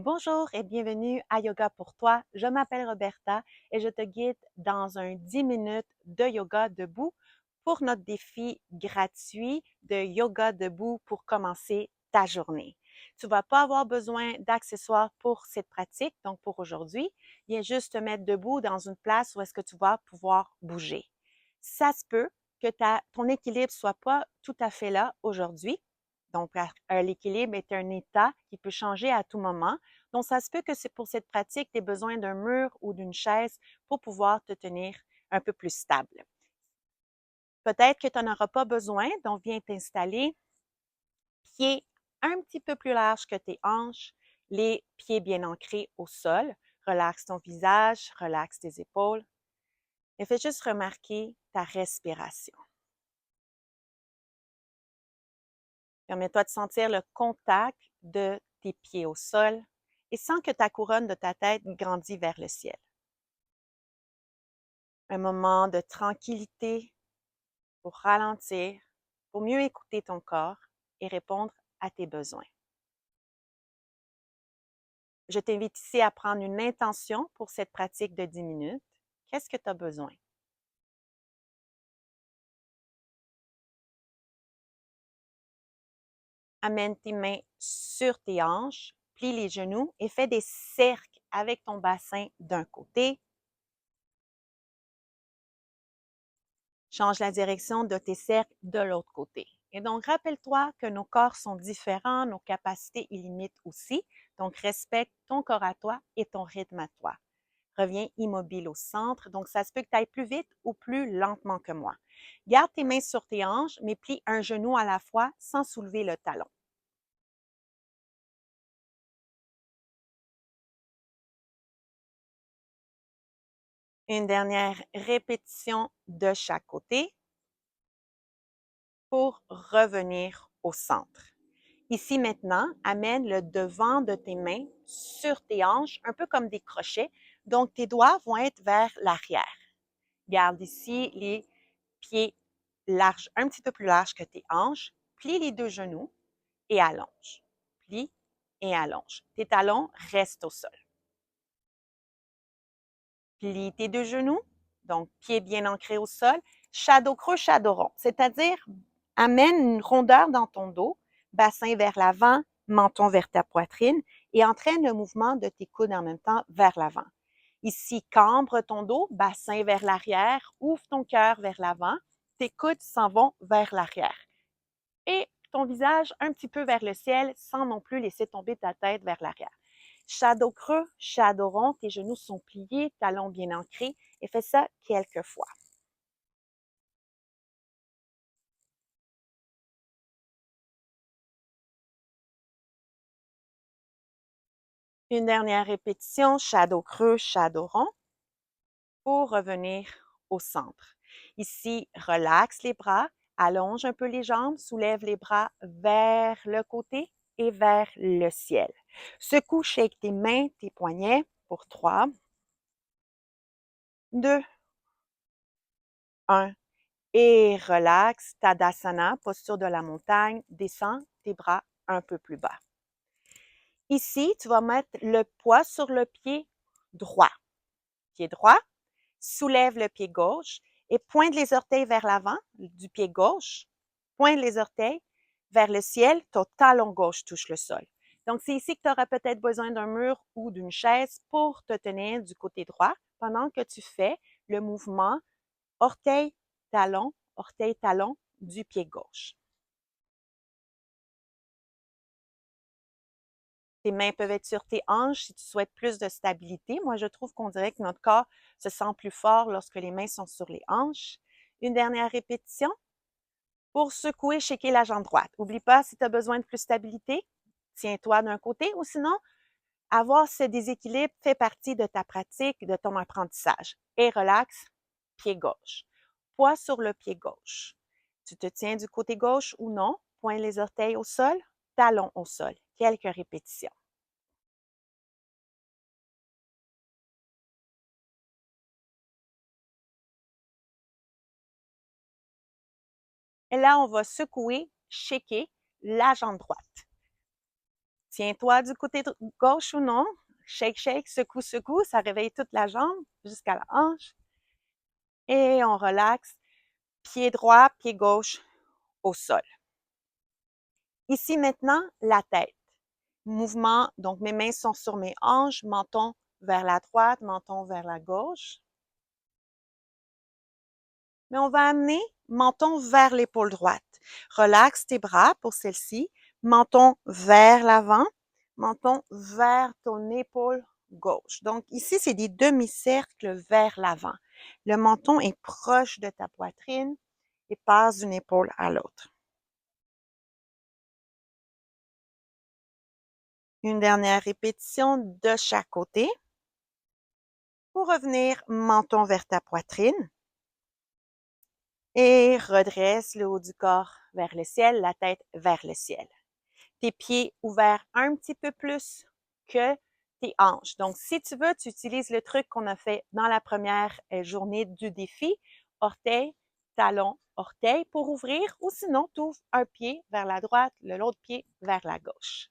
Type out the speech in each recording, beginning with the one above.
Bonjour et bienvenue à Yoga pour toi. Je m'appelle Roberta et je te guide dans un 10 minutes de yoga debout pour notre défi gratuit de yoga debout pour commencer ta journée. Tu ne vas pas avoir besoin d'accessoires pour cette pratique, donc pour aujourd'hui. Viens juste te mettre debout dans une place où est-ce que tu vas pouvoir bouger. Ça se peut que ton équilibre soit pas tout à fait là aujourd'hui. Donc, l'équilibre est un état qui peut changer à tout moment. Donc, ça se peut que c'est pour cette pratique, tu aies besoin d'un mur ou d'une chaise pour pouvoir te tenir un peu plus stable. Peut-être que tu n'en auras pas besoin, donc viens t'installer, pieds un petit peu plus larges que tes hanches, les pieds bien ancrés au sol. Relaxe ton visage, relaxe tes épaules et fais juste remarquer ta respiration. Permets-toi de sentir le contact de tes pieds au sol et sens que ta couronne de ta tête grandit vers le ciel. Un moment de tranquillité pour ralentir, pour mieux écouter ton corps et répondre à tes besoins. Je t'invite ici à prendre une intention pour cette pratique de 10 minutes. Qu'est-ce que tu as besoin? Amène tes mains sur tes hanches, plie les genoux et fais des cercles avec ton bassin d'un côté. Change la direction de tes cercles de l'autre côté. Et donc, rappelle-toi que nos corps sont différents, nos capacités illimites aussi. Donc, respecte ton corps à toi et ton rythme à toi. Reviens immobile au centre. Donc, ça se peut que tu ailles plus vite ou plus lentement que moi. Garde tes mains sur tes hanches, mais plie un genou à la fois sans soulever le talon. Une dernière répétition de chaque côté pour revenir au centre. Ici maintenant, amène le devant de tes mains sur tes hanches, un peu comme des crochets. Donc, tes doigts vont être vers l'arrière. Garde ici les pieds larges, un petit peu plus larges que tes hanches. Plie les deux genoux et allonge. Plie et allonge. Tes talons restent au sol. Plie tes deux genoux, donc pieds bien ancrés au sol. Shadow creux, shadow rond, c'est-à-dire amène une rondeur dans ton dos, bassin vers l'avant, menton vers ta poitrine et entraîne le mouvement de tes coudes en même temps vers l'avant. Ici, cambre ton dos, bassin vers l'arrière, ouvre ton cœur vers l'avant, tes coudes s'en vont vers l'arrière. Et ton visage un petit peu vers le ciel sans non plus laisser tomber ta tête vers l'arrière. Shadow creux, shadow rond, tes genoux sont pliés, talons bien ancrés et fais ça quelques fois. Une dernière répétition, shadow creux, shadow rond, pour revenir au centre. Ici, relaxe les bras, allonge un peu les jambes, soulève les bras vers le côté et vers le ciel. Secoue, shake tes mains, tes poignets pour 3, 2, 1. Et relaxe, Tadasana, posture de la montagne, descends tes bras un peu plus bas. Ici, tu vas mettre le poids sur le pied droit. Pied droit, soulève le pied gauche et pointe les orteils vers l'avant du pied gauche. Pointe les orteils vers le ciel, ton talon gauche touche le sol. Donc, c'est ici que tu auras peut-être besoin d'un mur ou d'une chaise pour te tenir du côté droit pendant que tu fais le mouvement orteil, talon du pied gauche. Tes mains peuvent être sur tes hanches si tu souhaites plus de stabilité. Moi, je trouve qu'on dirait que notre corps se sent plus fort lorsque les mains sont sur les hanches. Une dernière répétition pour secouer, shaker la jambe droite. N'oublie pas, si tu as besoin de plus de stabilité, tiens-toi d'un côté ou sinon, avoir ce déséquilibre fait partie de ta pratique, de ton apprentissage. Et relaxe, pied gauche. Poids sur le pied gauche. Tu te tiens du côté gauche ou non, pointe les orteils au sol, talons au sol. Quelques répétitions. Et là, on va secouer, shaker la jambe droite. Tiens-toi du côté gauche ou non. Shake, shake, secoue, secoue. Ça réveille toute la jambe jusqu'à la hanche. Et on relaxe. Pied droit, pied gauche au sol. Ici maintenant, la tête. Mouvement, donc mes mains sont sur mes hanches, menton vers la droite, menton vers la gauche. Mais on va amener menton vers l'épaule droite. Relaxe tes bras pour celle-ci. Menton vers l'avant, menton vers ton épaule gauche. Donc ici, c'est des demi-cercles vers l'avant. Le menton est proche de ta poitrine et passe d'une épaule à l'autre. Une dernière répétition de chaque côté. Pour revenir, menton vers ta poitrine. Et redresse le haut du corps vers le ciel, la tête vers le ciel. Tes pieds ouverts un petit peu plus que tes hanches. Donc, si tu veux, tu utilises le truc qu'on a fait dans la première journée du défi, orteil, talon, orteil pour ouvrir, ou sinon, tu ouvres un pied vers la droite, l'autre pied vers la gauche.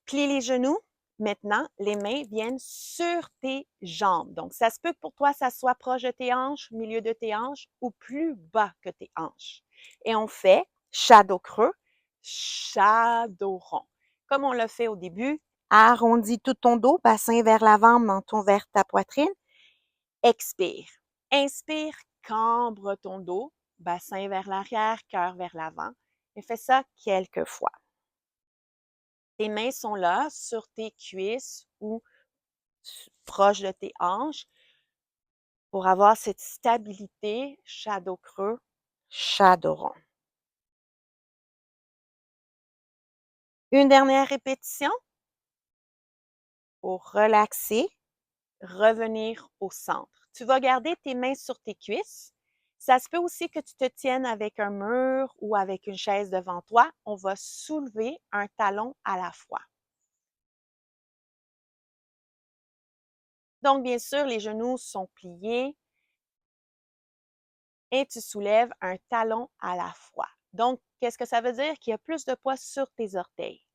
Plie les genoux. Maintenant, les mains viennent sur tes jambes. Donc, ça se peut que pour toi, ça soit proche de tes hanches, milieu de tes hanches ou plus bas que tes hanches. Et on fait shadow creux, shadow rond. Comme on l'a fait au début, arrondis tout ton dos, bassin vers l'avant, menton vers ta poitrine. Expire. Inspire, cambre ton dos, bassin vers l'arrière, cœur vers l'avant. Et fais ça quelques fois. Tes mains sont là sur tes cuisses ou proche de tes hanches pour avoir cette stabilité, shadow creux, shadow rond. Une dernière répétition pour relaxer, revenir au centre. Tu vas garder tes mains sur tes cuisses. Ça se peut aussi que tu te tiennes avec un mur ou avec une chaise devant toi. On va soulever un talon à la fois. Donc, bien sûr, les genoux sont pliés et tu soulèves un talon à la fois. Donc, qu'est-ce que ça veut dire? Qu'il y a plus de poids sur tes orteils.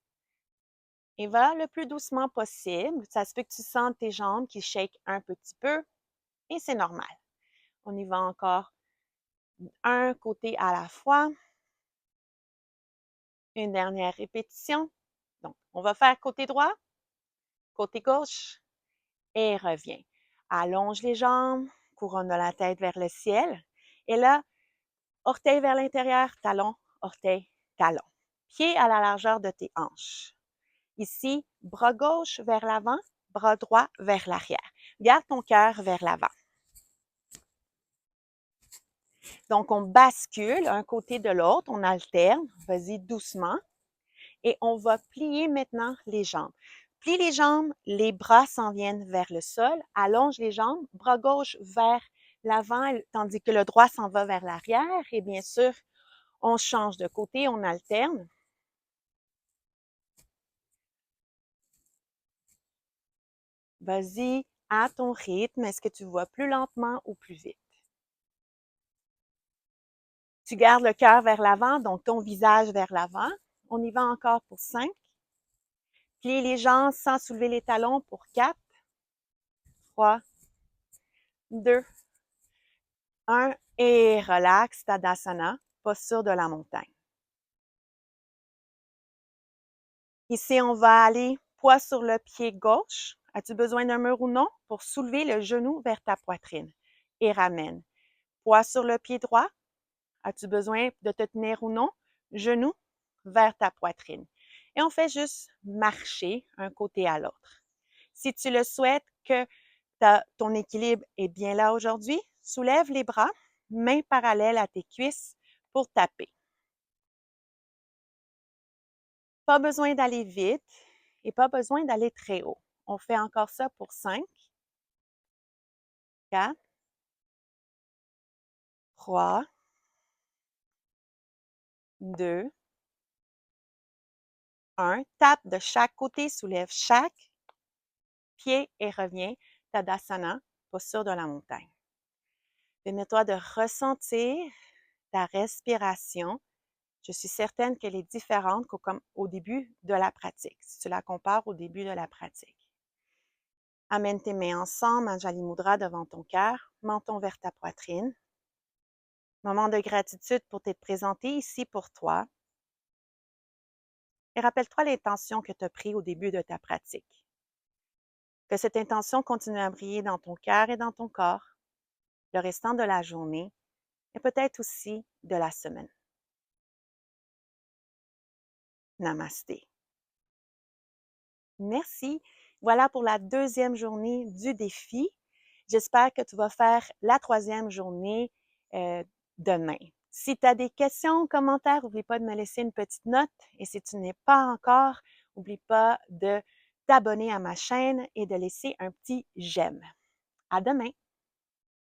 Et va le plus doucement possible. Ça se peut que tu sentes tes jambes qui shake un petit peu et c'est normal. On y va encore un côté à la fois. Une dernière répétition. Donc, on va faire côté droit, côté gauche et reviens. Allonge les jambes, couronne de la tête vers le ciel. Et là, orteil vers l'intérieur, talon, orteil, talon. Pied à la largeur de tes hanches. Ici, bras gauche vers l'avant, bras droit vers l'arrière. Garde ton cœur vers l'avant. Donc, on bascule un côté de l'autre, on alterne. Vas-y doucement. Et on va plier maintenant les jambes. Plie les jambes, les bras s'en viennent vers le sol. Allonge les jambes, bras gauche vers l'avant, tandis que le droit s'en va vers l'arrière. Et bien sûr, on change de côté, on alterne. Vas-y à ton rythme. Est-ce que tu vas plus lentement ou plus vite? Tu gardes le cœur vers l'avant, donc ton visage vers l'avant. On y va encore pour 5. Plie les jambes sans soulever les talons pour 4, 3, 2, 1 et relaxe, Tadasana, posture de la montagne. Ici, on va aller poids sur le pied gauche. As-tu besoin d'un mur ou non? Pour soulever le genou vers ta poitrine et ramène. Poids sur le pied droit. As-tu besoin de te tenir ou non? Genou vers ta poitrine. Et on fait juste marcher un côté à l'autre. Si tu le souhaites que ton équilibre est bien là aujourd'hui, soulève les bras, mains parallèles à tes cuisses pour taper. Pas besoin d'aller vite et pas besoin d'aller très haut. On fait encore ça pour 5, 4, 3, 2, 1. Tape de chaque côté, soulève chaque pied et reviens. Tadasana, posture de la montagne. Permets-toi de ressentir ta respiration Je suis certaine qu'elle est différente comme au début de la pratique, si tu la compares au début de la pratique. Amène tes mains ensemble, Anjali Mudra devant ton cœur, menton vers ta poitrine. Moment de gratitude pour t'être présenté ici pour toi. Et rappelle-toi l'intention que tu as prise au début de ta pratique. Que cette intention continue à briller dans ton cœur et dans ton corps, le restant de la journée et peut-être aussi de la semaine. Namasté. Merci. Voilà pour la deuxième journée du défi. J'espère que tu vas faire la troisième journée demain. Si tu as des questions ou commentaires, n'oublie pas de me laisser une petite note. Et si tu n'es pas encore, n'oublie pas de t'abonner à ma chaîne et de laisser un petit j'aime. À demain!